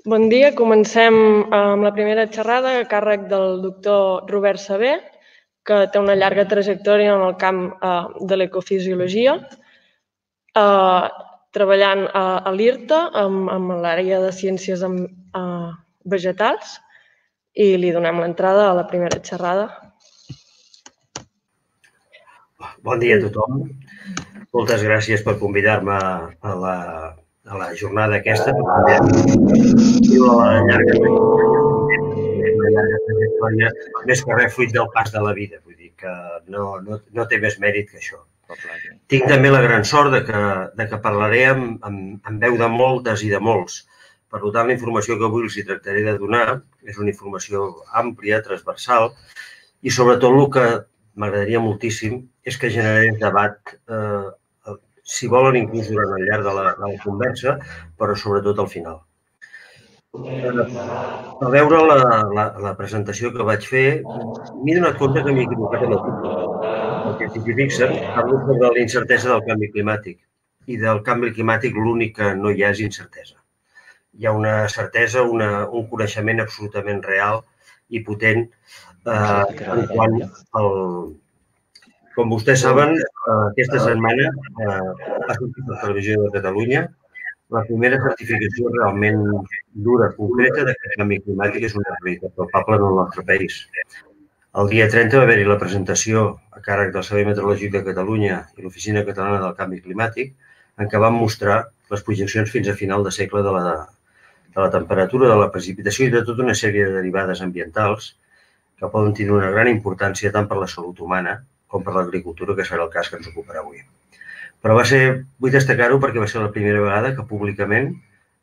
Bon dia. Comencem amb la primera xerrada a càrrec del doctor Robert Sabé, que té una llarga trajectòria en el camp de l'ecofisiologia, treballant a l'IRTA, en l'àrea de ciències vegetals, i li donem l'entrada a la primera xerrada. Bon dia a tothom. Moltes gràcies per convidar-me a la jornada aquesta. Viu la llarga trajectòria, més que res fruit del pas de la vida. Vull dir que no té més mèrit que això. Tinc també la gran sort de que parlaré amb veu de moltes i de molts. Per tant, la informació que avui els hi tractaré de donar és una informació àmplia, transversal, i sobretot el que m'agradaria moltíssim és que generés debat, si volen, inclús durant el llarg de la conversa, però sobretot al final. A veure la presentació que vaig fer, m'he donat compte que m'he equivocat amb el títol. Perquè, si s'hi fixen, parlo sobre la incertesa del canvi climàtic. I del canvi climàtic l'únic que no hi ha és incertesa. Hi ha una certesa, un coneixement absolutament real i potent en quant al... Com vostès saben, aquesta setmana ha sortit la Televisió de Catalunya la primera certificació realment dura, concreta, que el canvi climàtic és una realitat palpable en el nostre país. El dia 30 va haver-hi la presentació a càrrec del Servei Meteorològic de Catalunya i l'Oficina Catalana del Canvi Climàtic, en què vam mostrar les projeccions fins a final de segle de la temperatura, de la precipitació i de tota una sèrie de derivades ambientals que poden tenir una gran importància tant per la salut humana com per l'agricultura, que serà el cas que ens ocuparà avui. Però vull destacar-ho perquè va ser la primera vegada que públicament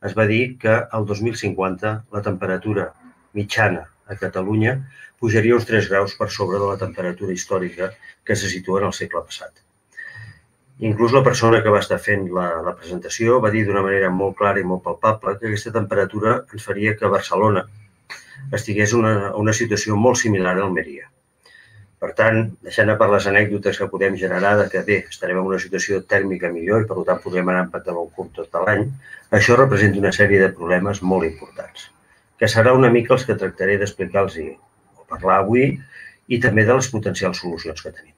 es va dir que el 2050 la temperatura mitjana a Catalunya pujaria uns 3 graus per sobre de la temperatura històrica que se situa en el segle passat. Inclús la persona que va estar fent la presentació va dir d'una manera molt clara i molt palpable que aquesta temperatura ens faria que Barcelona estigués en una situació molt similar a Almeria. Per tant, deixant a part les anècdotes que podem generar que bé, estarem en una situació tèrmica millor i per tant podrem anar en pantaló curt tot l'any, això representa una sèrie de problemes molt importants, que serà una mica els que tractaré d'explicar-los o parlar avui i també de les potencials solucions que tenim.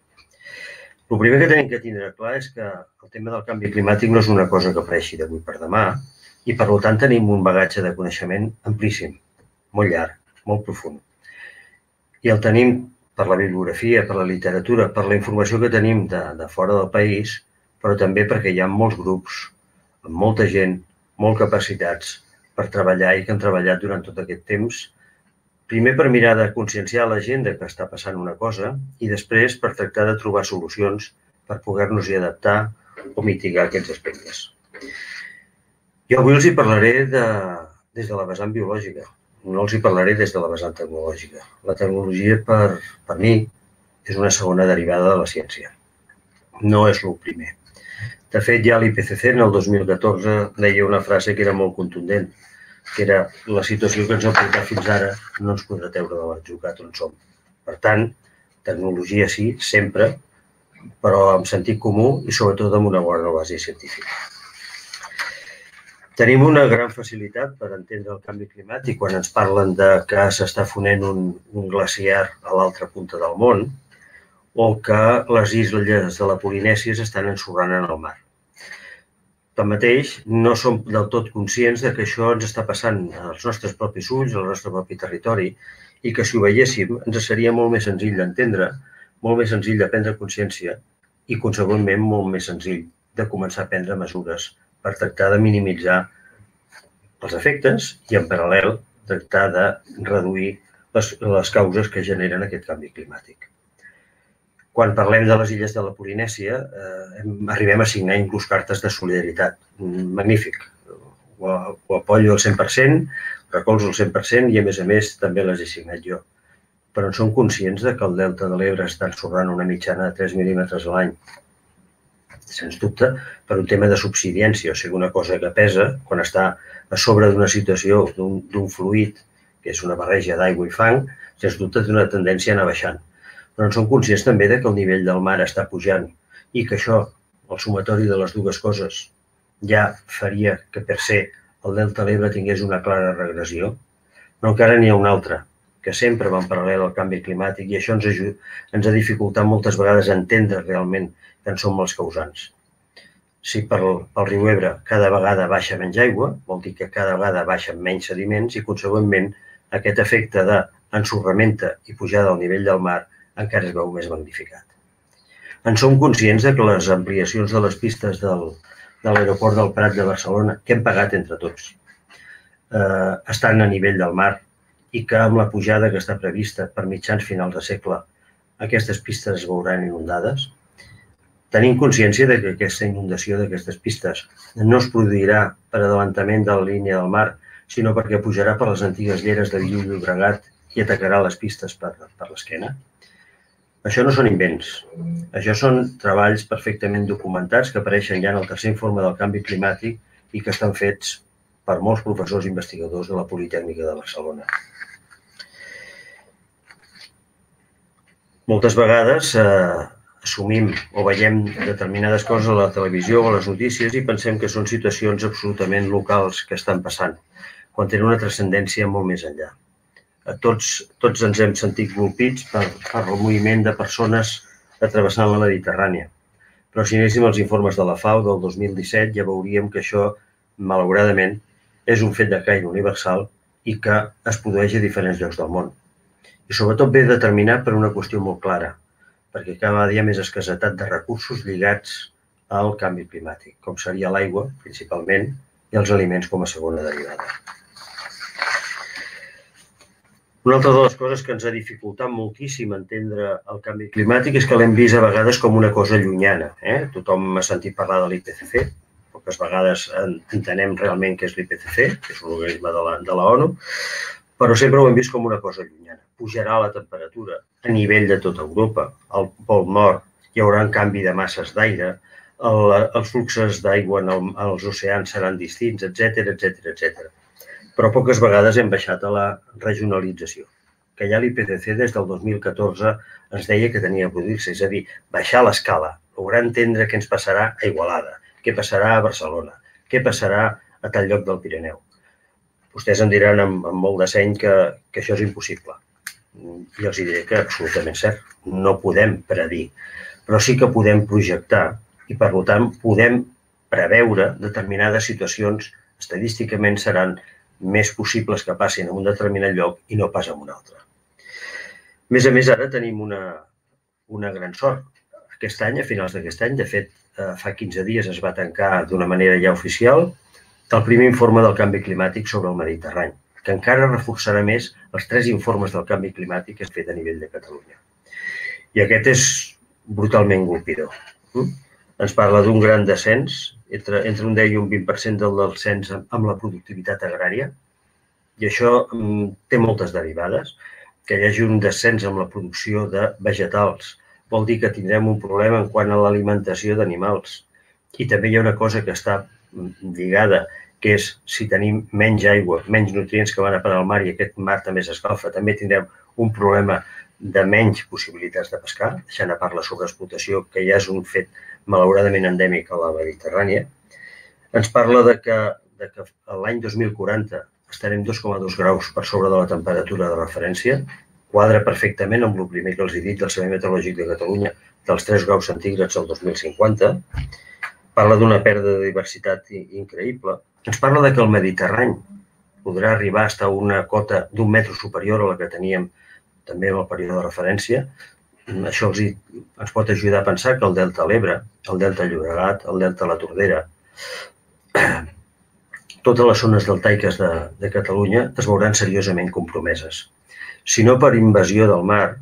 El primer que tenim que tindre clar és que el tema del canvi climàtic no és una cosa que apareixi d'avui per demà i per tant tenim un bagatge de coneixement amplíssim, molt llarg, molt profund. I el tenim per la bibliografia, per la literatura, per la informació que tenim de fora del país, però també perquè hi ha molts grups, amb molta gent, molt capacitats per treballar i que han treballat durant tot aquest temps, primer per mirar de conscienciar la gent que està passant una cosa i després per tractar de trobar solucions per poder-nos-hi adaptar o mitigar aquests aspectes. Jo avui els hi parlaré des de la vessant biològica. No els hi parlaré des de la vessant tecnològica. La tecnologia, per mi, és una segona derivada de la ciència. No és el primer. De fet, ja l'IPCC en el 2014 deia una frase que era molt contundent, que era la situació que ens ha portat fins ara no ens podrà treure de l'atzucac on som. Per tant, tecnologia sí, sempre, però amb sentit comú i sobretot amb una bona base científica. Tenim una gran facilitat per entendre el canvi climàtic quan ens parlen que s'està fonent un glaciar a l'altra punta del món o que les illes de la Polinèsia s'estan ensorrant en el mar. Tanmateix, no som del tot conscients que això ens està passant als nostres propis ulls, al nostre propi territori, i que si ho veiéssim ens seria molt més senzill d'entendre, molt més senzill de prendre consciència i, consegüentment, molt més senzill de començar a prendre mesures per tractar de minimitzar els efectes i, en paral·lel, tractar de reduir les causes que generen aquest canvi climàtic. Quan parlem de les illes de la Polinèsia, arribem a signar inclús cartes de solidaritat. Magnífic. Ho apoyo al 100%, recolzo al 100% i, a més, també les he signat jo. Però en som conscients que el delta de l'Ebre està ensorrant una mitjana de 3 mil·límetres a l'any. Sens dubte, per un tema de subsidència, o sigui, una cosa que pesa quan està a sobre d'una situació d'un fluid, que és una barreja d'aigua i fang, sens dubte té una tendència a anar baixant. Però en som conscients també que el nivell del mar està pujant i que això, el sumatori de les dues coses, ja faria que per ser el delta de l'Ebre tingués una clara regressió, però encara n'hi ha una altra, que sempre va en paral·lel al canvi climàtic i això ens ha dificultat moltes vegades entendre realment que en som els causants. Si pel riu Ebre cada vegada baixa menys aigua, vol dir que cada vegada baixen menys sediments i, consegüentment, aquest efecte d'ensorramenta i pujada al nivell del mar encara es veu més magnificat. En som conscients que les ampliacions de les pistes de l'aeroport del Prat de Barcelona, que hem pagat entre tots, estan a nivell del mar i que amb la pujada que està prevista per mitjans finals de segle aquestes pistes es veuran inundades. Tenim consciència que aquesta inundació d'aquestes pistes no es produirà per adelantament de la línia del mar, sinó perquè pujarà per les antigues lleres de Viu i Llobregat i atacarà les pistes per l'esquena. Això no són invents. Això són treballs perfectament documentats que apareixen ja en el tercer informe del canvi climàtic i que estan fets per molts professors i investigadors de la Politècnica de Barcelona. Moltes vegades assumim o veiem determinades coses a la televisió o a les notícies i pensem que són situacions absolutament locals que estan passant, quan tenen una transcendència molt més enllà. Tots ens hem sentit colpits per el moviment de persones travessant la Mediterrània. Però si anéssim als informes de la FAO del 2017 ja veuríem que això, malauradament, és un fet de caire universal i que es produeix a diferents llocs del món. I sobretot ve determinat per una qüestió molt clara, perquè cada dia hi ha més escassetat de recursos lligats al canvi climàtic, com seria l'aigua, principalment, i els aliments com a segona derivada. Una altra de les coses que ens ha dificultat moltíssim entendre el canvi climàtic és que l'hem vist a vegades com una cosa llunyana. Tothom m'ha sentit parlar de l'IPCC, poques vegades entenem realment què és l'IPCC, que és un organisme de la ONU, però sempre ho hem vist com una cosa llunyana. Pujarà la temperatura a nivell de tota Europa, al Pol Nord, hi haurà un canvi de masses d'aire, els fluxos d'aigua als oceans seran distints, etc. Però poques vegades hem baixat a la regionalització, que ja l'IPCC des del 2014 ens deia que tenia que produir-se, és a dir, baixar l'escala, lograr entendre què ens passarà a Igualada, què passarà a Barcelona, què passarà a tal lloc del Pirineu. Vostès em diran amb molt de seny que això és impossible. I els diré que absolutament cert, no podem predir, però sí que podem projectar i, per tant, podem preveure determinades situacions estadísticament seran més possibles que passin en un determinat lloc i no pas en un altre. A més, ara tenim una gran sort. Aquest any, a finals d'aquest any, de fet, fa 15 dies es va tancar d'una manera ja oficial el primer informe del canvi climàtic sobre el Mediterrani, que encara reforçarà més els 3 informes del canvi climàtic que es fet a nivell de Catalunya. I aquest és brutalment colpidor. Ens parla d'un gran descens, entre un 10 i un 20% del descens amb la productivitat agrària, i això té moltes derivades. Que hi hagi un descens amb la producció de vegetals vol dir que tindrem un problema en quant a l'alimentació d'animals. I també hi ha una cosa que està lligada, que és si tenim menys aigua, menys nutrients que van a parar al mar i aquest mar també s'escalfa, també tindrem un problema de menys possibilitats de pescar, deixant a part la sobreexplotació, que ja és un fet malauradament endèmic a la Mediterrània. Ens parla que l'any 2040 estarem 2,2 graus per sobre de la temperatura de referència, quadra perfectament amb el primer que els he dit del Servei Meteorològic de Catalunya dels 3 graus centígrads al 2050. Parla d'una pèrdua de diversitat increïble. Ens parla que el Mediterrani podrà arribar a estar una cota d'1 metre superior a la que teníem també en el període de referència. Això ens pot ajudar a pensar que el delta de l'Ebre, el delta del Llobregat, el delta de la Tordera, totes les zones deltaiques de Catalunya es veuran seriosament compromeses. Si no per invasió del mar,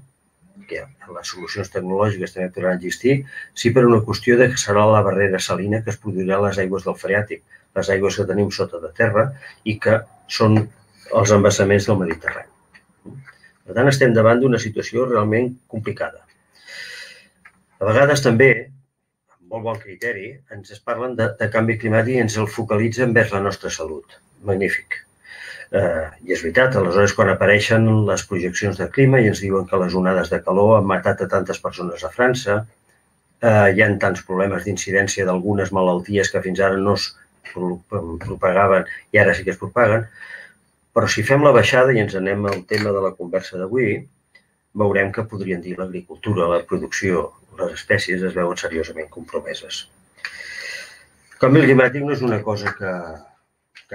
que les solucions tecnològiques també podran existir, sí per una qüestió que serà la barrera salina que es produirà a les aigües del Freàtic, les aigües que tenim sota de terra i que són els embassaments del Mediterrani. Per tant, estem davant d'una situació realment complicada. A vegades també, amb molt bon criteri, ens parlen de canvi climàtic i ens el focalitzen envers la nostra salut. Magnífic. I és veritat, aleshores quan apareixen les projeccions de clima i ens diuen que les onades de calor han matat a tantes persones a França, hi ha tants problemes d'incidència d'algunes malalties que fins ara no es propagaven i ara sí que es propaguen. Però si fem la baixada i ens anem al tema de la conversa d'avui, veurem que podrien dir l'agricultura, la producció, les espècies es veuen seriosament compromeses. El canvi climàtic no és una cosa que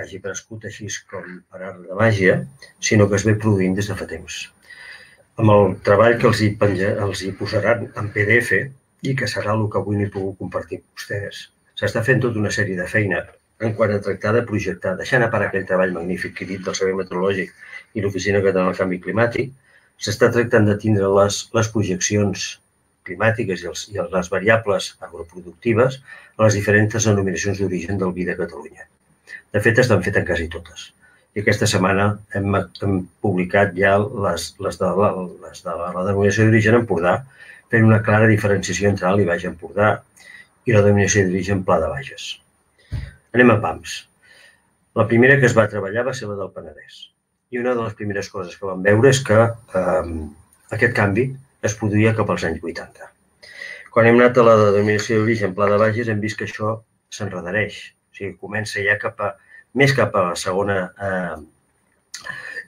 hagi prescut així com per art de màgia, sinó que es ve produint des de fa temps. Amb el treball que els hi posaran en PDF i que serà el que avui no he pogut compartir amb vostès, s'està fent tota una sèrie de feina en quant a tractar de projectar, deixant a part aquell treball magnífic que he dit del Servei Meteorològic i l'Oficina Catalana del Canvi Climàtic, s'està tractant de tindre les projeccions climàtiques i les variables agroproductives a les diferents denominacions d'origen del vi de Catalunya. De fet, estan fetes quasi totes. I aquesta setmana hem publicat ja les de la denominació d'origen Empordà, fent una clara diferenciació entre Alt i Baix Empordà i la denominació d'origen Pla de Bages. Anem a pams. La primera que es va treballar va ser la del Penedès. I una de les primeres coses que vam veure és que aquest canvi es produïa cap als anys 80. Quan hem anat a la denominació d'origen Pla de Bages hem vist que això s'enredareix. O sigui, comença ja més cap a la segona,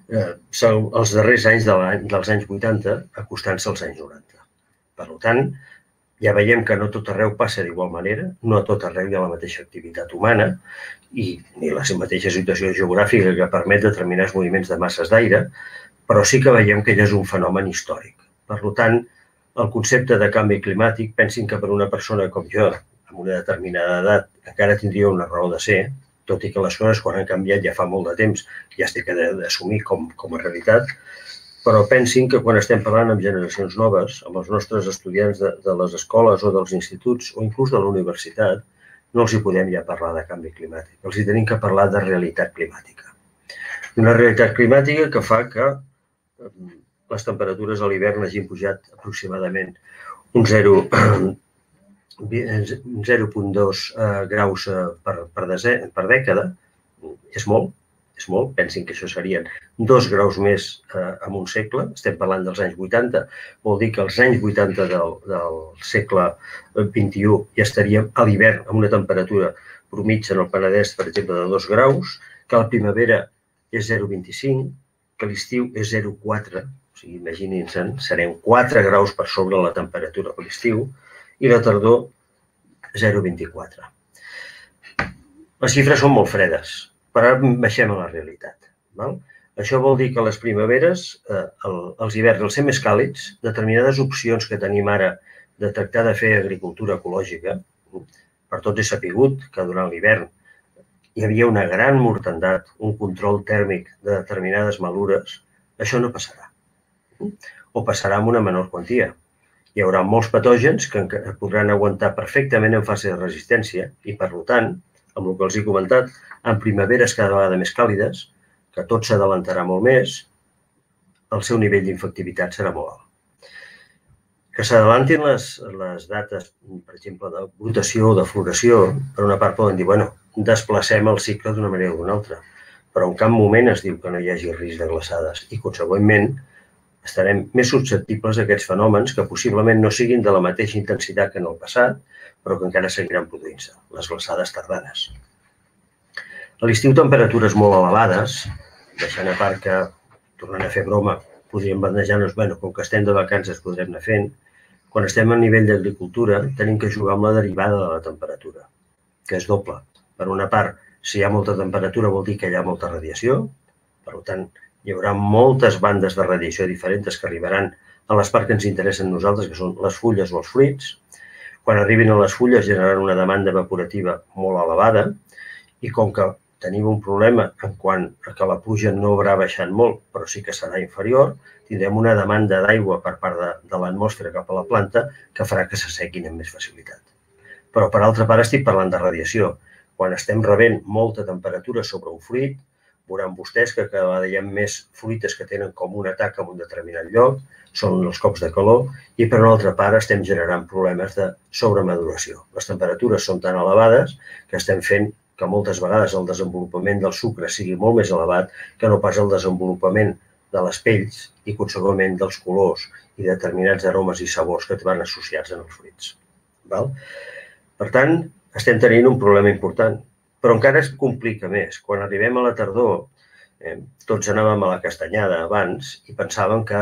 els darrers anys dels anys 80, acostant-se als anys 90. Per tant, ja veiem que no tot arreu passa d'igual manera, no a tot arreu hi ha la mateixa activitat humana i ni la mateixa situació geogràfica que permet determinats moviments de masses d'aire, però sí que veiem que ja és un fenomen històric. Per tant, el concepte de canvi climàtic, pensin que per una persona com jo, amb una determinada edat, encara tindria una raó de ser, tot i que les coses quan han canviat ja fa molt de temps ja es té que d'assumir com a realitat, però pensin que quan estem parlant amb generacions noves, amb els nostres estudiants de les escoles o dels instituts o inclús de la universitat, no els hi podem ja parlar de canvi climàtic, els hi tenim que parlar de realitat climàtica. Una realitat climàtica que fa que les temperatures a l'hivern hagin pujat aproximadament un 0,2 graus per dècada. És molt. Pensin que això serien 2 graus més en un segle. Estem parlant dels anys 80. Vol dir que als anys 80 del segle XXI ja estaríem a l'hivern amb una temperatura mitjana en el Penedès, per exemple, de 2 graus, que la primavera és 0,25, que l'estiu és 0,4, o sigui, imaginin-se'n, serem 4 graus per sobre la temperatura per l'estiu, i la tardor 0,24. Les xifres són molt fredes, però ara baixem a la realitat. Això vol dir que les primaveres, els hiverns, al ser més càlids, determinades opcions que tenim ara de tractar de fer agricultura ecològica, per tots és sapigut que durant l'hivern hi havia una gran mortandat, un control tèrmic de determinades malures, això no passarà. O passarà amb una menor quantia. Hi haurà molts patògens que podran aguantar perfectament en fase de resistència i, per tant, amb el que els he comentat, en primaveres cada vegada més càlides, que tot s'adelantarà molt més, el seu nivell d'infectivitat serà molt alt. Que s'adelantin les dates, per exemple, de brotació o de floració, per una part poden dir, bueno, desplacem el cicle d'una manera o d'una altra, però en cap moment es diu que no hi hagi risc de glaçades i, consegüentment, estarem més susceptibles a aquests fenòmens que possiblement no siguin de la mateixa intensitat que en el passat, però que encara seguiran produint-se, les glaçades tardanes. A l'estiu, temperatures molt elevades, deixant a part que, tornant a fer broma, podríem bandejar-nos, com que estem de vacances podrem anar fent, quan estem a nivell d'agricultura tenim que jugar amb la derivada de la temperatura, que és doble. Per una part, si hi ha molta temperatura vol dir que hi ha molta radiació, per tant, hi haurà moltes bandes de radiació diferents que arribaran a les parts que ens interessen a nosaltres, que són les fulles o els fruits. Quan arribin a les fulles generaran una demanda evaporativa molt elevada i com que tenim un problema en quant que la pluja no haurà baixat molt, però sí que serà inferior, tindrem una demanda d'aigua per part de l'atmosfera cap a la planta que farà que s'assequin amb més facilitat. Però, per altra part, estic parlant de radiació. Quan estem rebent molta temperatura sobre un fruit, veuran vostès que cada vegada hi ha més fruites que tenen com un atac en un determinat lloc, són els cops de calor, i per una altra part estem generant problemes de sobremaduració. Les temperatures són tan elevades que estem fent que moltes vegades el desenvolupament del sucre sigui molt més elevat que no pas el desenvolupament de les pells i, consegüentment, dels colors i determinats aromes i sabors que van associats en els fruits. Per tant, estem tenint un problema important Però encara es complica més. Quan arribem a la tardor, tots anàvem a la castanyada abans i pensàvem que,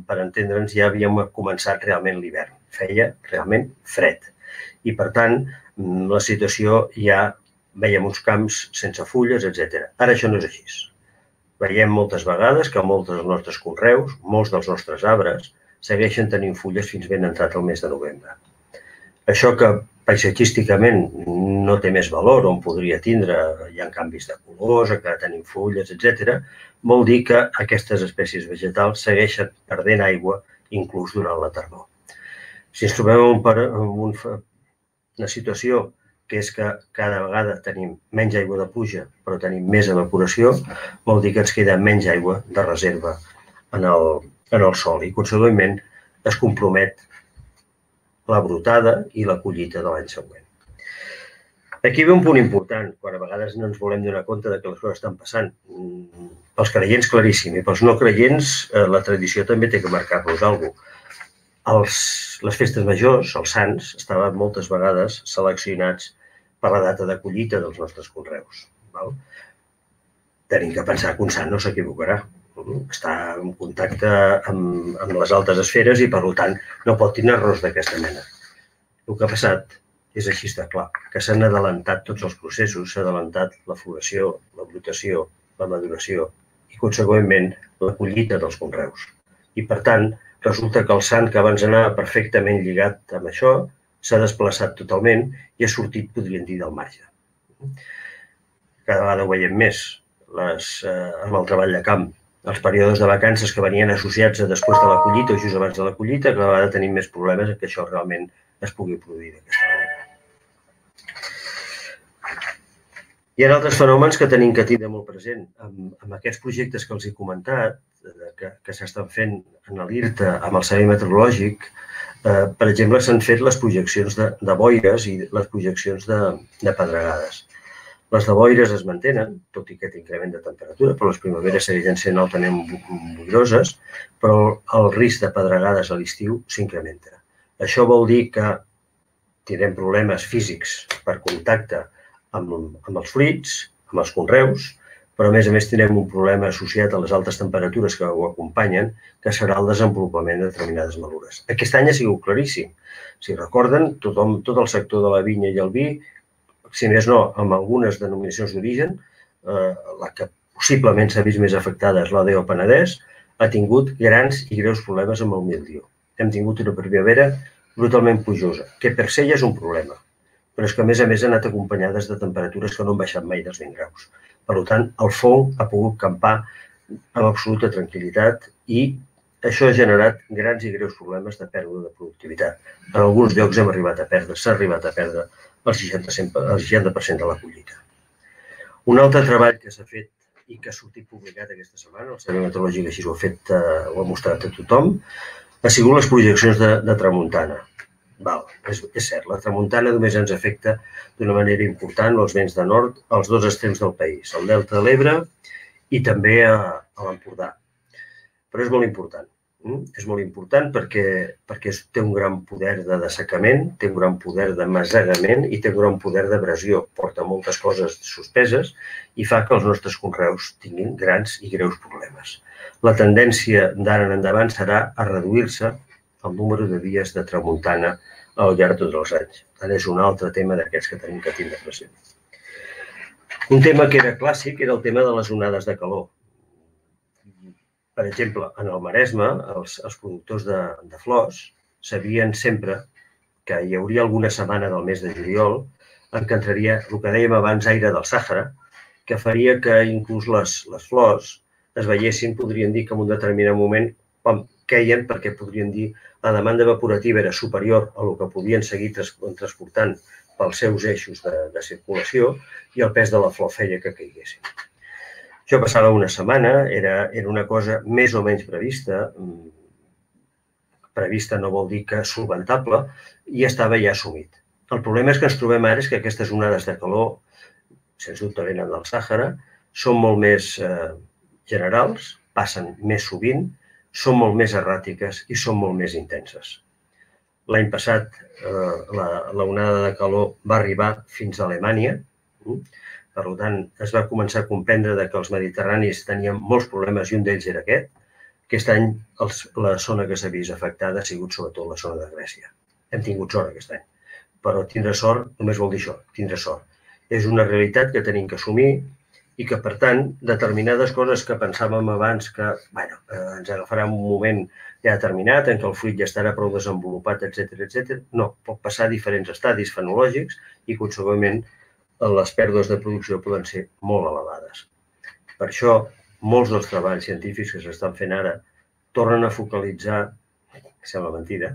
per entendre'ns, ja havíem començat realment l'hivern. Feia realment fred. I, per tant, la situació ja veiem uns camps sense fulles, etc. Ara això no és així. Veiem moltes vegades que molts dels nostres conreus, molts dels nostres arbres, segueixen tenint fulles fins ben entrat el mes de novembre. Això que paisatgísticament no té més valor, on podria tindre, hi ha canvis de colors, que tenim fulles, etc., vol dir que aquestes espècies vegetals segueixen perdent aigua inclús durant la tardor. Si ens trobem en una situació que és que cada vegada tenim menys aigua de pluja, però tenim més evaporació, vol dir que ens queda menys aigua de reserva en el sòl i, consegüentment, es compromet la brotada i la collita de l'any següent. Aquí ve un punt important, quan a vegades no ens volem donar compte que les coses estan passant. Pels creients, claríssim, i pels no creients, la tradició també té que marcar-nos alguna cosa. Les festes majors, els sants, estaven moltes vegades seleccionats per la data de collita dels nostres conreus. Tenim que pensar que un sant no s'equivocarà. Està en contacte amb les altes esferes i, per tant, no pot tenir errors d'aquesta mena. El que ha passat és així de clar, que s'han adelantat tots els processos, s'ha adelantat la floració, la brotació, la maduració i, consegüentment, la collita dels conreus. I, per tant, resulta que el sant que abans anava perfectament lligat amb això s'ha desplaçat totalment i ha sortit, podríem dir, del marge. Cada vegada ho veiem més amb el treball de camp. Els períodes de vacances que venien associats a després de la collita o just abans de la collita, cada vegada tenim més problemes que això realment es pugui produir d'aquesta manera. Hi ha altres fenòmens que tenim que tindre molt present. Amb aquests projectes que els he comentat, que s'estan fent en l'IRTA amb el servei meteorològic, per exemple, s'han fet les projeccions de boires i les projeccions de pedregades. Les de boires es mantenen, tot i aquest increment de temperatura, però les primaveres segueixen sent altament boiroses, però el risc de pedregades a l'estiu s'incrementa. Això vol dir que tindrem problemes físics per contacte amb els fruits, amb els conreus, però a més tindrem un problema associat a les altes temperatures que ho acompanyen, que serà el desenvolupament de determinades malures. Aquest any ha sigut claríssim. Si recorden, tot el sector de la vinya i el vi, si més no, amb algunes denominacions d'origen, la que possiblement s'ha vist més afectada és l'ADO Penedès, ha tingut grans i greus problemes amb el míldiu. Hem tingut una primavera brutalment plujosa, que per se ja és un problema, però és que a més ha anat acompanyades de temperatures que no han baixat mai dels 20 graus. Per tant, el fong ha pogut campar amb absoluta tranquil·litat i això ha generat grans i greus problemes de pèrdua de productivitat. En alguns llocs s'ha arribat a perdre el 60% de la collita. Un altre treball que s'ha fet i que ha sortit publicat aquesta setmana, el servei meteorològic així ho ha mostrat a tothom, ha sigut les projeccions de tramuntana. És cert, la tramuntana només ens afecta d'una manera important els vents de nord als dos extrems del país, al delta de l'Ebre i també a l'Empordà. Però és molt important. És molt important perquè té un gran poder de dessecament, té un gran poder de masegament i té un gran poder d'abrasió. Porta moltes coses suspeses i fa que els nostres conreus tinguin grans i greus problemes. La tendència d'ara en endavant serà a reduir-se el número de dies de tramuntana al llarg de tots els anys. Ara és un altre tema d'aquests que tenim que tindre present. Un tema que era clàssic era el tema de les onades de calor. Per exemple, en el Maresme, els productors de flors sabien sempre que hi hauria alguna setmana del mes de juliol en què entraria, el que dèiem abans, aire del Sàhara, que faria que inclús les flors es veiessin, podríem dir que en un determinat moment queien perquè podríem dir la demanda evaporativa era superior a el que podien seguir transportant pels seus eixos de circulació i el pes de la flor feia que caiguessin. Això passava una setmana, era una cosa més o menys prevista. Prevista no vol dir que solventable, i estava ja assumit. El problema que ens trobem ara és que aquestes onades de calor, sens dubte venen del Sàhara, són molt més generals, passen més sovint, són molt més erràtiques i són molt més intenses. L'any passat la onada de calor va arribar fins a Alemanya, Per tant, es va començar a comprendre que els mediterranis tenien molts problemes i un d'ells era aquest. Aquest any la zona que s'ha vist afectada ha sigut sobretot la zona de Grècia. Hem tingut sort aquest any, però tindre sort només vol dir això, tindre sort. És una realitat que tenim que assumir i que, per tant, determinades coses que pensàvem abans que ens agafarà un moment ja determinat en què el fruit ja estarà prou desenvolupat, etc. No, pot passar a diferents estadis fenològics i, consegüentment, les pèrdues de producció poden ser molt elevades. Per això, molts dels treballs científics que s'estan fent ara tornen a focalitzar, sembla mentida,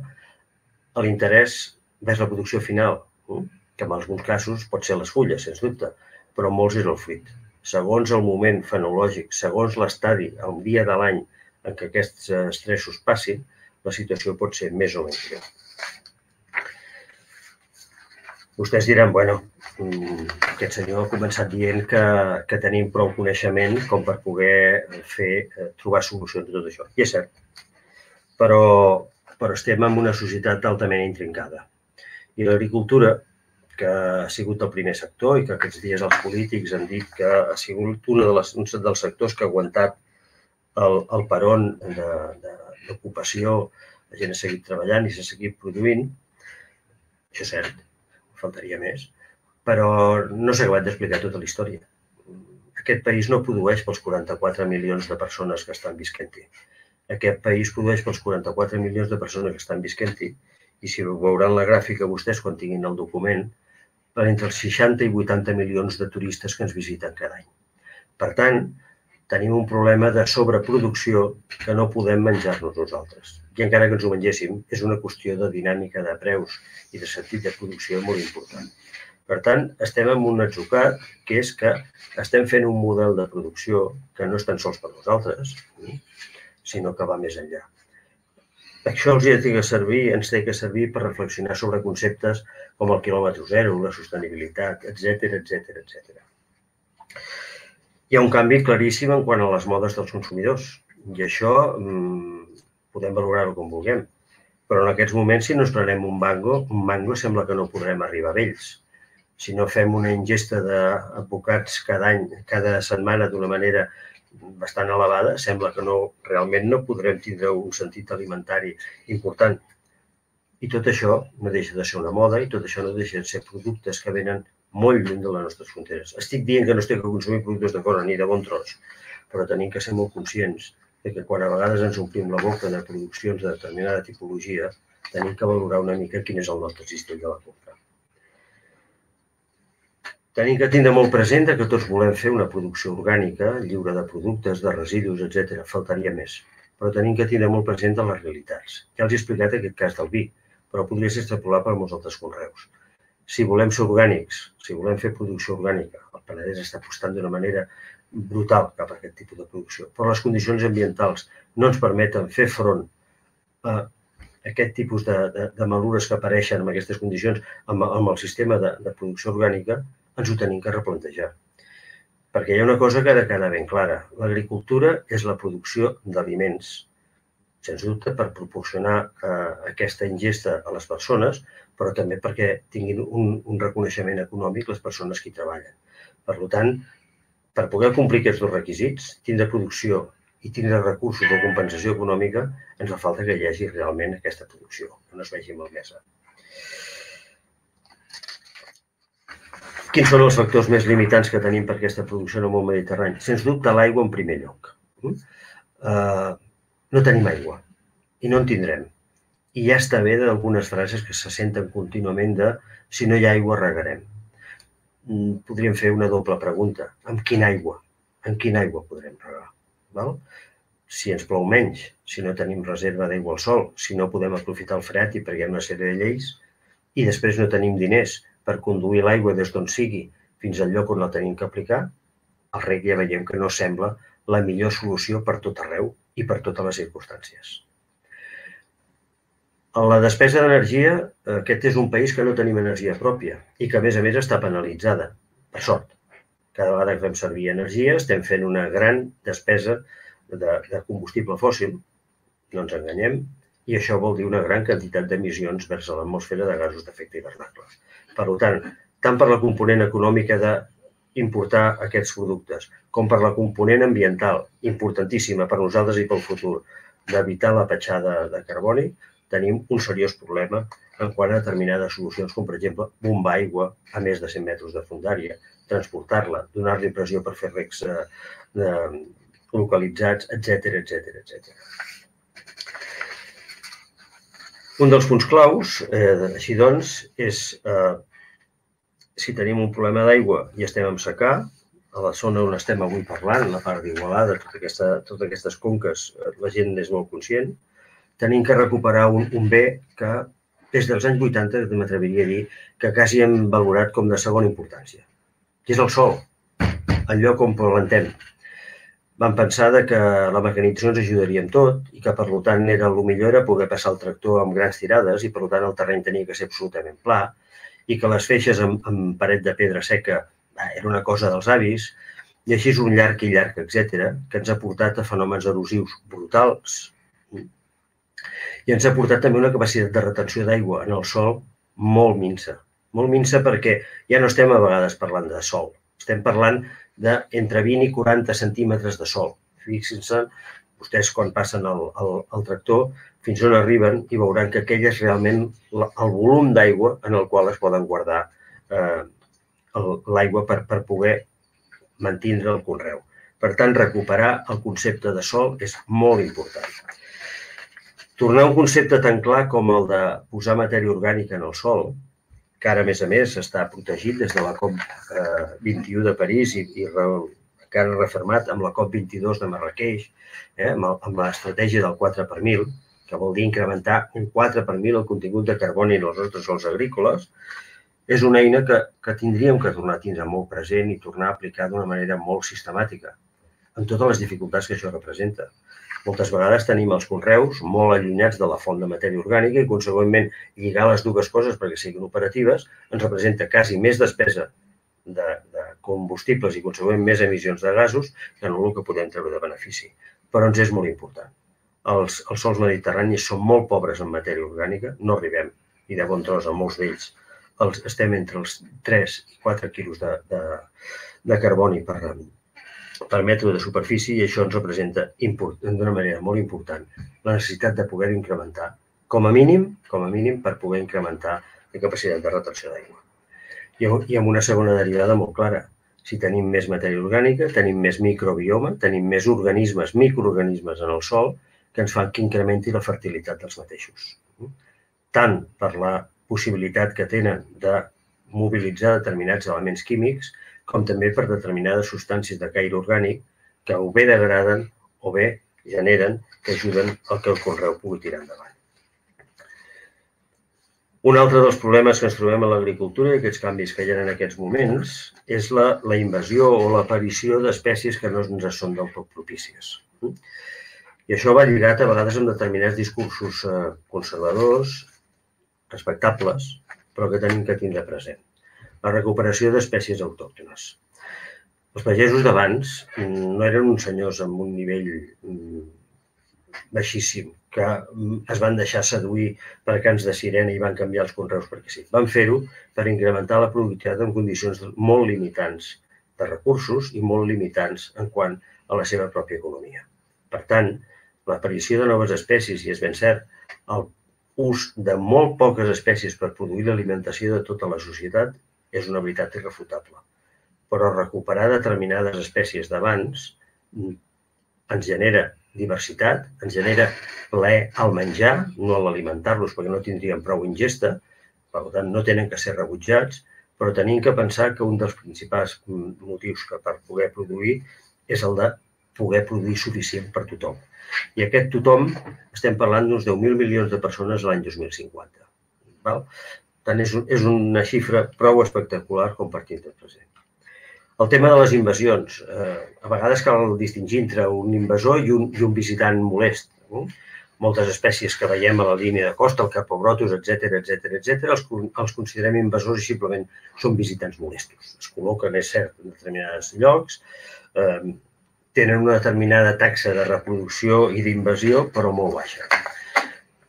l'interès vers la producció final, que en alguns casos pot ser les fulles, sens dubte, però molts és el fruit. Segons el moment fenològic, segons l'estadi, el dia de l'any en què aquests estressos passin, la situació pot ser més o menys greu. Vostès diran, aquest senyor ha començat dient que tenim prou coneixement com per poder trobar solucions a tot això. I és cert, però estem en una societat altament intrincada. I l'agricultura, que ha sigut el primer sector i que aquests dies els polítics han dit que ha sigut un dels sectors que ha aguantat el peron d'ocupació, la gent ha seguit treballant i s'ha seguit produint, això és cert, faltaria més, però no s'ha acabat d'explicar tota la història. Aquest país no produeix pels 44 milions de persones que estan visquent-hi. Aquest país produeix pels 44 milions de persones que estan visquent-hi i si veuran la gràfica vostès quan tinguin el document, per entre els 60 i 80 milions de turistes que ens visiten cada any. Per tant, tenim un problema de sobreproducció que no podem menjar-nos nosaltres. I encara que ens ho mengéssim, és una qüestió de dinàmica de preus i de sentit de producció molt important. Per tant, estem en un atzucac, que és que estem fent un model de producció que no és tan sols per nosaltres, sinó que va més enllà. Això ens té que servir per reflexionar sobre conceptes com el quilòmetre zero, la sostenibilitat, etc. Hi ha un canvi claríssim en quant a les modes dels consumidors i això podem valorar-ho com vulguem. Però en aquests moments, si no ens prenem un mango sembla que no podrem arribar a ells. Si no fem una ingesta d'abocats cada setmana d'una manera bastant elevada, sembla que realment no podrem tindre un sentit alimentari important. I tot això no deixa de ser una moda i tot això no deixa de ser productes que venen molt lluny de les nostres fronteres. Estic dient que no estic a consumir productes de fora ni de bon tros, però tenim que ser molt conscients que quan a vegades ens omplim la boca de produccions de determinada tipologia, tenim que valorar una mica quin és el nostre cistell de la compra. Tenim que tindre molt present que tots volem fer una producció orgànica, lliure de productes, de residus, etc. Faltaria més. Però tenim que tindre molt present les realitats. Ja els he explicat aquest cas del vi, però podria ser extrapolat per molts altres conreus. Si volem ser orgànics, si volem fer producció orgànica, el Penedès està apostant d'una manera brutal cap a aquest tipus de producció, però les condicions ambientals no ens permeten fer front a aquest tipus de malures que apareixen en aquestes condicions amb el sistema de producció orgànica, ens ho tenim que replantejar. Perquè hi ha una cosa que ha de quedar ben clara. L'agricultura és la producció d'aliments, sens dubte, per proporcionar aquesta ingesta a les persones, però també perquè tinguin un reconeixement econòmic les persones que hi treballen. Per tant, per poder complir aquests dos requisits, tindre producció i tindre recursos de compensació econòmica, ens fa falta que hi hagi realment aquesta producció, que no es vegi malmesa. Quins són els factors més limitants que tenim per aquesta producció en el món mediterrani? Sens dubte, l'aigua en primer lloc. No tenim aigua i no en tindrem. I ja està bé d'algunes frases que se senten contínuament de si no hi ha aigua, regarem. Podríem fer una doble pregunta. Amb quina aigua? Amb quina aigua podrem regar? Si ens plou menys, si no tenim reserva d'aigua al sol, si no podem aprofitar el freàtic perquè hi ha una sèrie de lleis i després no tenim diners per conduir l'aigua des d'on sigui fins al lloc on la tenim que aplicar, el reg ja veiem que no sembla la millor solució per tot arreu i per totes les circumstàncies. En la despesa d'energia, aquest és un país que no tenim energia pròpia i que, a més està penalitzada, per sort. Cada vegada que fem servir energia estem fent una gran despesa de combustible fòssil, no ens enganyem, i això vol dir una gran quantitat d'emissions vers l'atmosfera de gasos d'efecte hivernacle. Per tant per la component econòmica de importar aquests productes, com per la component ambiental, importantíssima per nosaltres i pel futur, d'evitar la petjada de carboni, tenim un seriós problema en quant a determinades solucions, com per exemple bombar aigua a més de 100 metres de fondària, transportar-la, donar-li pressió per fer recs localitzats, etc. Un dels punts claus, així doncs, és si tenim un problema d'aigua i estem en secà, a la zona on estem avui parlant, la part d'Igualada, totes aquestes conques, la gent és molt conscient, tenim que recuperar un bé que des dels anys 80, m'atreviria a dir, que quasi hem valorat com de segona importància, que és el sol, el lloc on plantem. Vam pensar que la mecanització ens ajudaria en tot i que, per tant, el millor era poder passar el tractor amb grans tirades i, per tant, el terreny tenia que ser absolutament pla i que les feixes amb paret de pedra seca era una cosa dels avis, i així és un llarg i llarg, etc., que ens ha portat a fenòmens erosius brutals i ens ha portat també una capacitat de retenció d'aigua en el sòl molt minsa perquè ja no estem a vegades parlant de sol, estem parlant d'entre 20 i 40 centímetres de sol. Fixin-se, vostès quan passen el tractor, fins on arriben i veuran que aquell és realment el volum d'aigua en el qual es poden guardar l'aigua per poder mantindre el conreu. Per tant, recuperar el concepte de sol és molt important. Tornar a un concepte tan clar com el de posar matèria orgànica en el sòl, que ara, a més, està protegit des de la COP21 de París i encara refermat amb la COP22 de Marrakeix, amb l'estratègia del 4 per 1000, que vol dir incrementar un 4 per 1000 el contingut de carboni en els nostres sòls agrícoles, és una eina que tindríem que tornar a tindre molt present i tornar a aplicar d'una manera molt sistemàtica, amb totes les dificultats que això representa. Moltes vegades tenim els conreus molt allunyats de la font de matèria orgànica i, consegüentment, lligar les dues coses perquè siguin operatives ens representa quasi més despesa de combustibles i, consegüentment, més emissions de gasos que no el que podem treure de benefici. Però ens és molt important. Els sòls mediterranis són molt pobres en matèria orgànica, no arribem, i de bon tros a molts d'ells estem entre els 3 i 4 quilos de carboni per metre de superfície i això ens representa d'una manera molt important la necessitat de poder incrementar, com a mínim, per poder incrementar la capacitat de retenció d'aigua. I amb una segona derivada molt clara. Si tenim més matèria orgànica, tenim més microbioma, tenim més organismes, microorganismes en el sòl que ens fan que incrementi la fertilitat dels mateixos. Tant per la possibilitat que tenen de mobilitzar determinats elements químics, com també per determinades substàncies de caire orgànic que o bé degraden o bé generen que ajuden a que el conreu pugui tirar endavant. Un altre dels problemes que ens trobem a l'agricultura i aquests canvis que hi ha en aquests moments és la invasió o l'aparició d'espècies que no ens són del tot propícies. I això va lligat a vegades amb determinats discursos conservadors, respectables, però que tenim que tindre present. La recuperació d'espècies autòctones. Els pagesos d'abans no eren uns senyors amb un nivell baixíssim que es van deixar seduir per cants de sirena i van canviar els conreus perquè sí. Van fer-ho per incrementar la productivitat en condicions molt limitants de recursos i molt limitants en quant a la seva pròpia economia. Per tant, l'aparició de noves espècies, i és ben cert, el ús de molt poques espècies per produir l'alimentació de tota la societat és una veritat irrefutable. Però recuperar determinades espècies d'abans ens genera diversitat, ens genera plaer al menjar, no a l'alimentar-los perquè no tindrien prou ingesta, per tant no tenen que ser rebutjats, però tenim que pensar que un dels principals motius per poder produir és el de poder produir suficient per tothom. I aquest tothom estem parlant d'uns 10.000 milions de persones l'any 2050. Per tant, és una xifra prou espectacular com per tindre present. El tema de les invasions. A vegades cal distingir entre un invasor i un visitant molest. Moltes espècies que veiem a la línia de costa, el capobrotus, etc., els considerem invasors i simplement són visitants molestos. Es col·loquen, és cert, en determinats llocs, tenen una determinada taxa de reproducció i d'invasió, però molt baixa.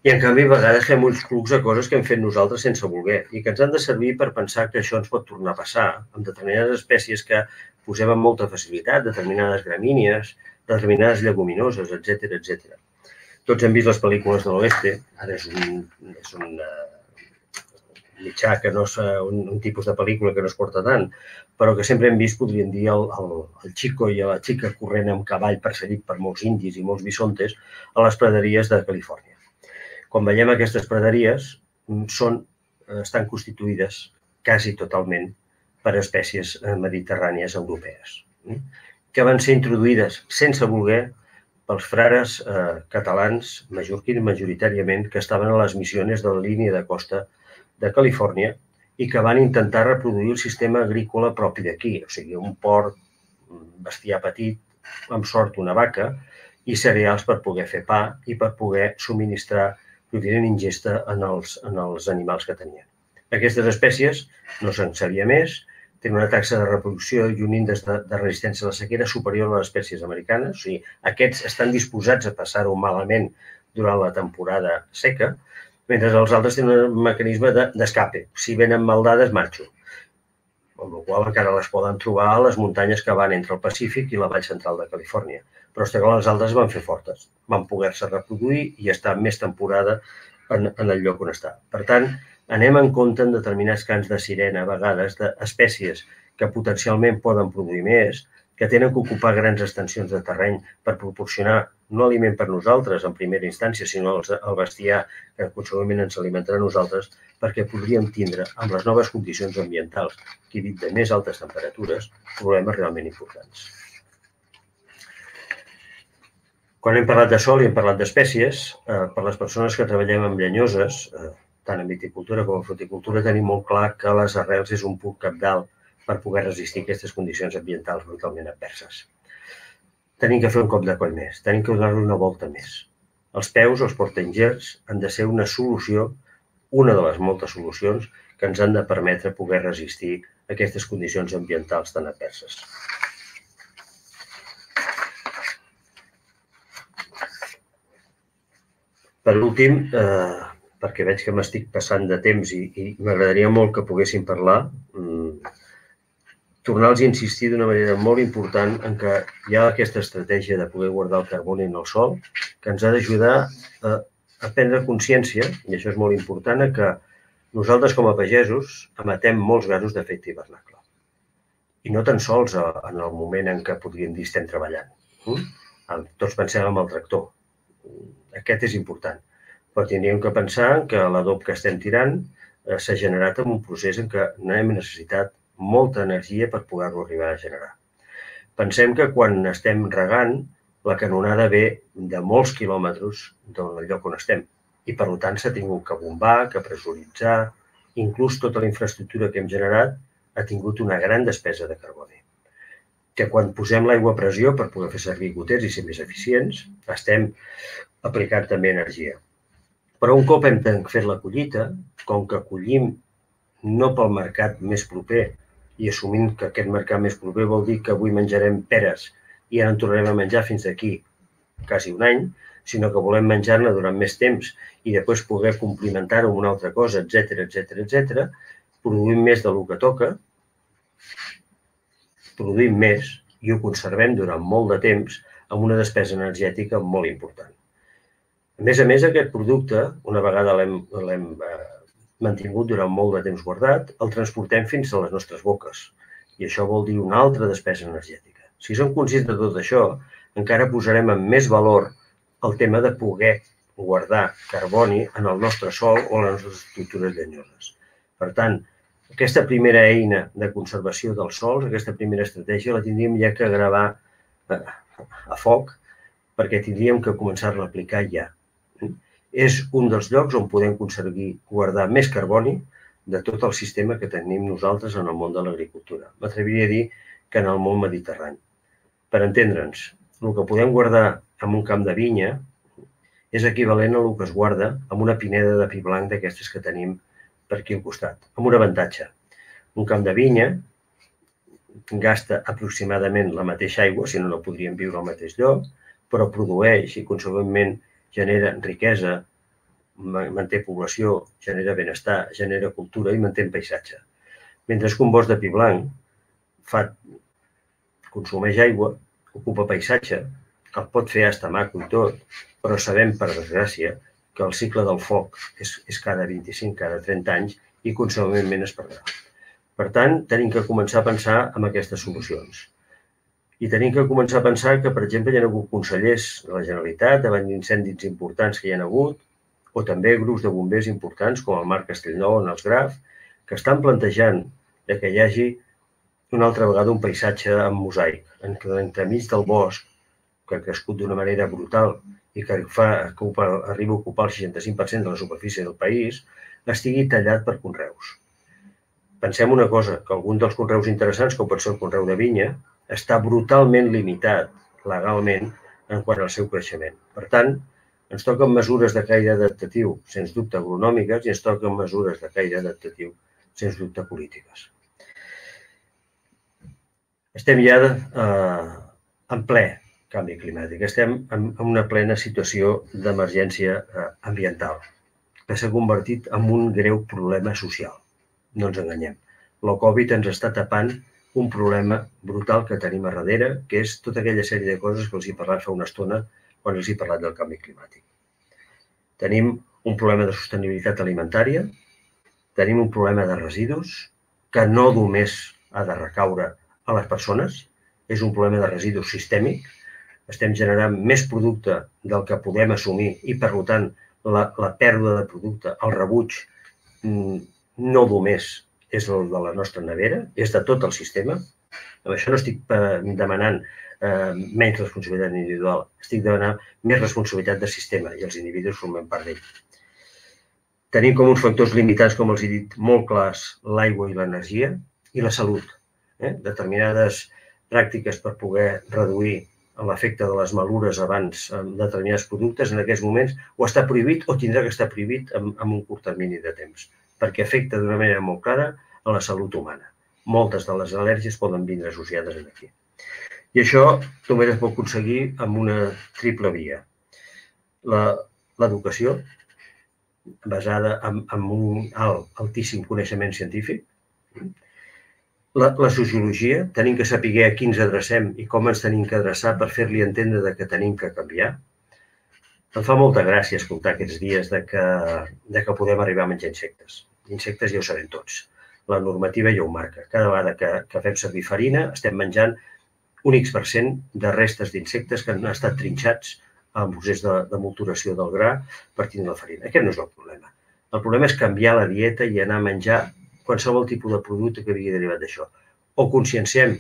I, en canvi, a vegades fem uns clucs de coses que hem fet nosaltres sense voler i que ens han de servir per pensar que això ens pot tornar a passar amb determinades espècies que posem amb molta facilitat, determinades gramínies, determinades lleguminoses, etc etc. Tots hem vist les pel·lícules de l'Oeste, ara és un mitjà que no és un tipus de pel·lícula que no es porta tant, però que sempre hem vist, podríem dir, el xico i la xica corrent amb cavall perseguit per molts indis i molts bisontes a les praderies de Califòrnia. Quan veiem aquestes praderies, estan constituïdes quasi totalment per espècies mediterrànies europees, que van ser introduïdes sense voler pels frares catalans, mallorquins majoritàriament, que estaven a les missions de la línia de costa de Califòrnia i que van intentar reproduir el sistema agrícola propi d'aquí, o sigui, un porc, un bestiar petit, amb sort una vaca, i cereals per poder fer pa i per poder subministrar proteïna ingesta en els animals que tenien. Aquestes espècies no se'n sabia més, tenen una taxa de reproducció i un índex de resistència a la sequera superior a les espècies americanes, o sigui, aquests estan disposats a passar-ho malament durant la temporada seca, mentre els altres tenen un mecanisme d'escape. Si venen mal dades, marxo. Amb la qual encara les poden trobar a les muntanyes que van entre el Pacífic i la vall central de Califòrnia. Però les altres van fer fortes, van poder-se reproduir i estar més temporada en el lloc on està. Per tant, anem en compte en determinats cants de sirena, a vegades, d'espècies que potencialment poden produir més, que tenen que ocupar grans extensions de terreny per proporcionar no aliment per nosaltres en primera instància, sinó el bestiar que consegüentment ens alimentarà a nosaltres, perquè podríem tindre, amb les noves condicions ambientals, que he dit de més altes temperatures, problemes realment importants. Quan hem parlat de sol i hem parlat d'espècies, per les persones que treballem amb llenyoses, tant en viticultura com en fruticultura, tenim molt clar que les arrels és un punt cabdal per poder resistir aquestes condicions ambientals brutalment adverses. Tenim que fer un cop de coll més, tenim que donar-li una volta més. Els peus, els portaingers, han de ser una solució, una de les moltes solucions que ens han de permetre poder resistir aquestes condicions ambientals tan adverses. Per últim, perquè veig que m'estic passant de temps i m'agradaria molt que poguéssim parlar, tornar-los a insistir d'una manera molt important en que hi ha aquesta estratègia de poder guardar el carboni en el sòl que ens ha d'ajudar a prendre consciència, i això és molt important, que nosaltres com a pagesos emetem molts gasos d'efecte hivernacle. I no tan sols en el moment en què podríem dir estem treballant. Tots pensem en el tractor. Aquest és important, però tindríem que pensar que l'adob que estem tirant s'ha generat en un procés en què no hem necessitat molta energia per poder-lo arribar a generar. Pensem que quan estem regant, la canonada ve de molts quilòmetres del lloc on estem i, per tant, s'ha tingut que bombar, que pressuritzar, inclús tota la infraestructura que hem generat ha tingut una gran despesa de carboni. Que quan posem l'aigua a pressió per poder fer servir goters i ser més eficients, estem aplicant també energia. Però un cop hem fet la collita, com que collim no pel mercat més proper i assumint que aquest mercat més proper vol dir que avui menjarem peres i ara en tornarem a menjar fins d'aquí quasi un any, sinó que volem menjar-ne durant més temps i després poder complementar-ho amb una altra cosa, etc., produïm més del que toca, produïm més i ho conservem durant molt de temps amb una despesa energètica molt important. A més, aquest producte, una vegada l'hem mantingut durant molt de temps guardat, el transportem fins a les nostres boques. I això vol dir una altra despesa energètica. Si som conscients de tot això, encara posarem en més valor el tema de poder guardar carboni en el nostre sòl o en les nostres estructures llenyoses. Per tant, aquesta primera eina de conservació dels sòls, aquesta primera estratègia, la tindríem ja que gravar a foc perquè tindríem que començar-la a aplicar ja. És un dels llocs on podem aconseguir guardar més carboni de tot el sistema que tenim nosaltres en el món de l'agricultura. M'atreviria a dir que en el món mediterrani. Per entendre'ns, el que podem guardar en un camp de vinya és equivalent a el que es guarda en una pineda de pi blanc d'aquestes que tenim per aquí al costat, amb un avantatge. Un camp de vinya gasta aproximadament la mateixa aigua, si no, no podríem viure al mateix lloc, però produeix i, consegüentment, genera riquesa manté població, genera benestar, genera cultura i manté paisatge. Mentre que un bosc de pi blanc consumeix aigua, ocupa paisatge, el pot fer estar maco i tot, però sabem, per desgràcia, que el cicle del foc és cada 25, cada 30 anys i consegüentment es perdrà. Per tant, tenim que començar a pensar en aquestes solucions. I tenim que començar a pensar que, per exemple, hi ha hagut consellers de la Generalitat davant d'incendis importants que hi ha hagut, o també grups de bombers importants, com el Marc Castellnou en els Graf, que estan plantejant que hi hagi una altra vegada un paisatge amb mosaic, en què entremig del bosc, que ha crescut d'una manera brutal i que arriba a ocupar el 65% de la superfície del país, estigui tallat per conreus. Pensem una cosa, que algun dels conreus interessants, com pot ser el conreu de vinya, està brutalment limitat legalment en quant al seu creixement. Per tant, ens toquen mesures de caire adaptatiu, sens dubte agronòmiques, i ens toquen mesures de caire adaptatiu, sens dubte polítiques. Estem ja en ple canvi climàtic. Estem en una plena situació d'emergència ambiental, que s'ha convertit en un greu problema social. No ens enganyem. La Covid ens està tapant un problema brutal que tenim a darrere, que és tota aquella sèrie de coses que els he parlat fa una estona quan els he parlat del canvi climàtic. Tenim un problema de sostenibilitat alimentària, tenim un problema de residus, que no només ha de recaure a les persones, és un problema de residus sistèmic, estem generant més producte del que podem assumir i, per tant, la pèrdua de producte, el rebuig, no només és el de la nostra nevera, és de tot el sistema. Amb això no estic demanant menys responsabilitat individual, estic demanant més responsabilitat del sistema i els individus formem part d'ell. Tenim com uns factors limitats, com els he dit, molt clars, l'aigua i l'energia i la salut. Determinades pràctiques per poder reduir l'efecte de les malures abans de determinats productes, en aquests moments o està prohibit o tindrà que estar prohibit en un curt termini de temps, perquè afecta d'una manera molt clara a la salut humana. Moltes de les al·lèrgies poden vindre associades aquí. I això només es pot aconseguir amb una triple via. L'educació, basada en un altíssim coneixement científic, la sociologia, tenim que saber a qui ens adrecem i com ens tenim que adreçar per fer-li entendre que tenim que canviar. Em fa molta gràcia escoltar aquests dies que podem arribar a menjar insectes. Insectes ja ho sabem tots. La normativa ja ho marca. Cada vegada que fem servir farina estem menjant un X% de restes d'insectes que han estat trinxats en procés de molturació del gra partint de la farina. Aquest no és el problema. El problema és canviar la dieta i anar a menjar qualsevol tipus de producte que havia derivat d'això. O conscienciem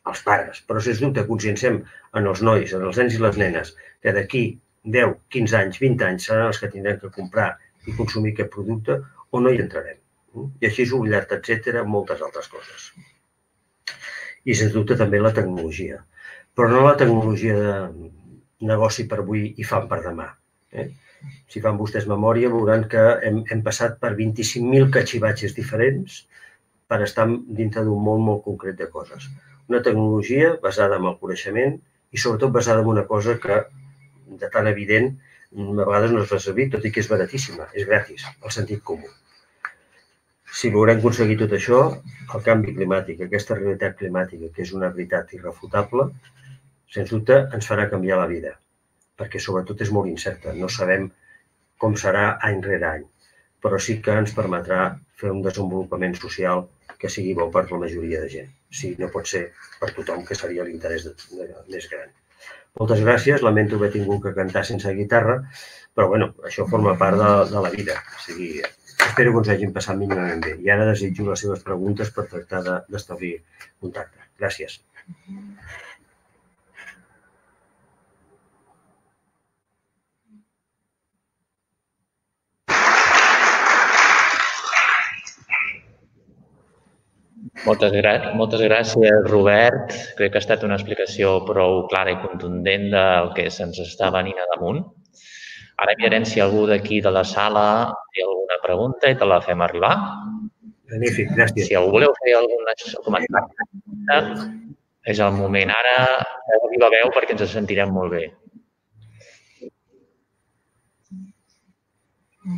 els pares, però sens dubte conscienciem en els nois, en els nens i les nenes, que d'aquí 10, 15 anys, 20 anys seran els que tindrem que comprar i consumir aquest producte o no hi entrarem. I així és un llarg, etcètera, moltes altres coses. I sens dubte també la tecnologia. Però no la tecnologia de negoci per avui i fam per demà. Si fan vostès memòria, veuran que hem passat per 25.000 catxivatges diferents per estar dintre d'un món molt concret de coses. Una tecnologia basada en el coneixement i sobretot basada en una cosa que, de tan evident, a vegades no es fa servir, tot i que és baratíssima, és gratis, el sentit comú. Si volem aconseguir tot això, el canvi climàtic, aquesta realitat climàtica, que és una veritat irrefutable, sens dubte ens farà canviar la vida, perquè sobretot és molt incerta. No sabem com serà any rere any, però sí que ens permetrà fer un desenvolupament social que sigui bo per la majoria de gent. Sí, no pot ser per tothom, que seria l'interès més gran. Moltes gràcies, lamento haver tingut que cantar sense guitarra, però bueno, això forma part de la vida. O sigui, espero que us hagin passat mínimament bé. I ara desitjo les seves preguntes per tractar d'establir contacte. Gràcies. Moltes gràcies, Robert. Crec que ha estat una explicació prou clara i contundent del que se'ns està venint a damunt. Ara mirarem si algú d'aquí de la sala té alguna pregunta i te la fem arribar. Magnífic, gràcies. Si algú voleu fer algun comentari, és el moment. Ara viva veu perquè ens sentirem molt bé. No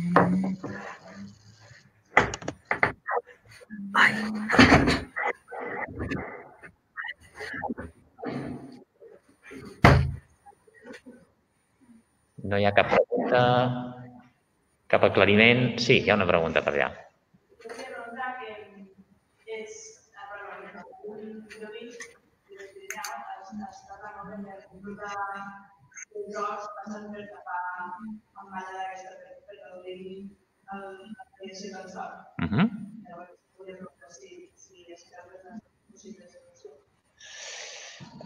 hi ha cap pregunta, cap aclariment. Sí, hi ha una pregunta per allà.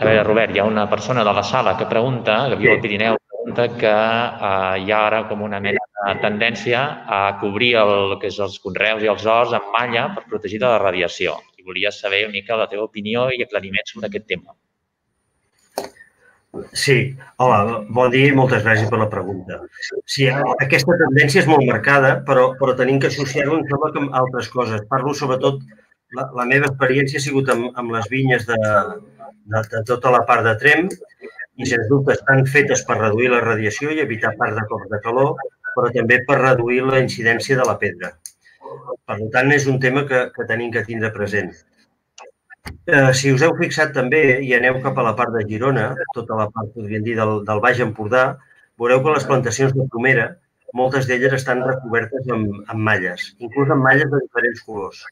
A veure, Robert, hi ha una persona de la sala que pregunta, que viu al Pirineu, pregunta que hi ha ara com una mena de tendència a cobrir el que és els conreus i els horts amb malla per protegir de la radiació. I volia saber una mica la teva opinió i aclariments sobre aquest tema. Sí, hola, bon dia i moltes gràcies per la pregunta. Sí, aquesta tendència és molt marcada, però tenim que associar-ho amb altres coses. Parlo sobretot, la meva experiència ha sigut amb les vinyes de tota la part de Tremp i, sens dubte, estan fetes per reduir la radiació i evitar part de cops de calor, però també per reduir la incidència de la pedra. Per tant, és un tema que tenim que tindre present. Si us heu fixat també i aneu cap a la part de Girona, tota la part, podríem dir, del Baix Empordà, veureu que les plantacions de pomera, moltes d'elles estan recobertes amb malles, inclús amb malles de diferents colors,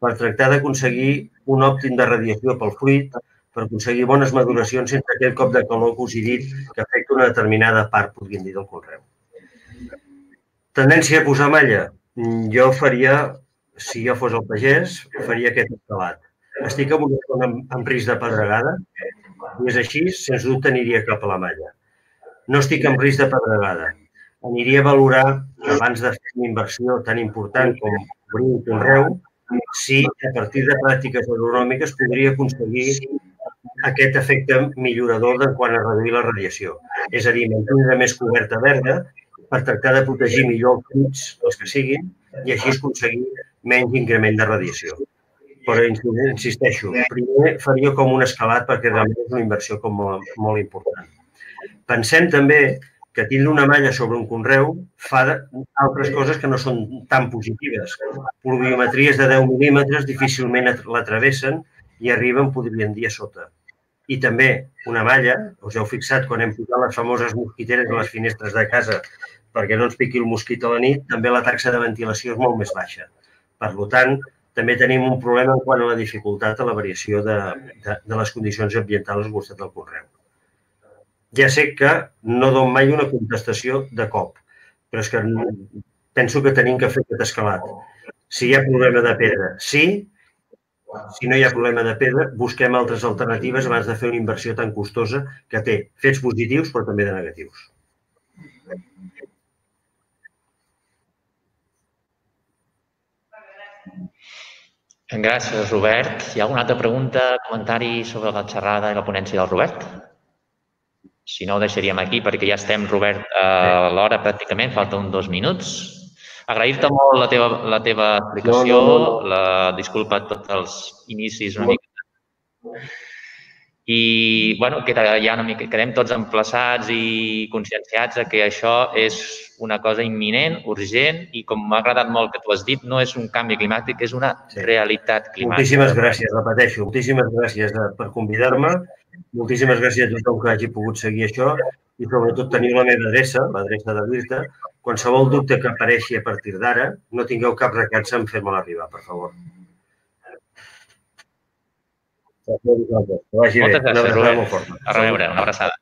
per tractar d'aconseguir un òptim de radiació pel fruit, per aconseguir bones maduracions sense aquell cop de calor que us he dit que afecta una determinada part, podríem dir, del conreu. Tendència a posar malla? Jo faria, si jo fos el pagès, faria aquest escalat. Estic en una zona amb risc de pedregada, i és així, sens dubte aniria cap a la malla. No estic en risc de pedregada. Aniria a valorar, abans de fer una inversió tan important com obrir un conreu, si a partir de pràctiques agronòmiques podria aconseguir aquest efecte millorador quant a reduir la radiació. És a dir, mantenir més coberta verda per tractar de protegir millor els fruits, els que siguin, i així aconseguir menys increment de radiació. Però insisteixo, primer faria com un escalat perquè realment és una inversió com molt important. Pensem també que tindre una malla sobre un conreu fa altres coses que no són tan positives. Pluviometries de 10 mil·límetres difícilment la travessen i arriben, podríem dir, a sota. I també una malla, us heu fixat quan hem posat les famoses mosquiteres a les finestres de casa perquè no ens piqui el mosquit a la nit, també la taxa de ventilació és molt més baixa. Per tant, també tenim un problema en quant a la dificultat a la variació de les condicions ambientals al costat del conreu. Ja sé que no dono mai una contestació de cop, però és que penso que tenim que fer aquest escalat. Si hi ha problema de pedra, sí. Si no hi ha problema de pedra, busquem altres alternatives abans de fer una inversió tan costosa que té fets positius però també de negatius. Gràcies, Robert. Hi ha alguna altra pregunta, comentari sobre la xerrada i la ponència del Robert? Si no, ho deixaríem aquí perquè ja estem, Robert, a l'hora pràcticament, falta uns 2 minuts. Agrair-te molt la teva explicació, disculpa tots els inicis una mica. I, bueno, quedem tots emplaçats i conscienciats que això és una cosa imminent, urgent, i com m'ha agradat molt que tu has dit, no és un canvi climàtic, és una realitat climàtica. Moltíssimes gràcies, repeteixo. Moltíssimes gràcies per convidar-me. Moltíssimes gràcies a tothom que hagi pogut seguir això i sobretot teniu la meva adreça, l'adreça de l'IRTA. Qualsevol dubte que apareixi a partir d'ara, no tingueu cap recança en fer-me'l arribar, per favor. Moltes gràcies, Robert. A reveure, una abraçada.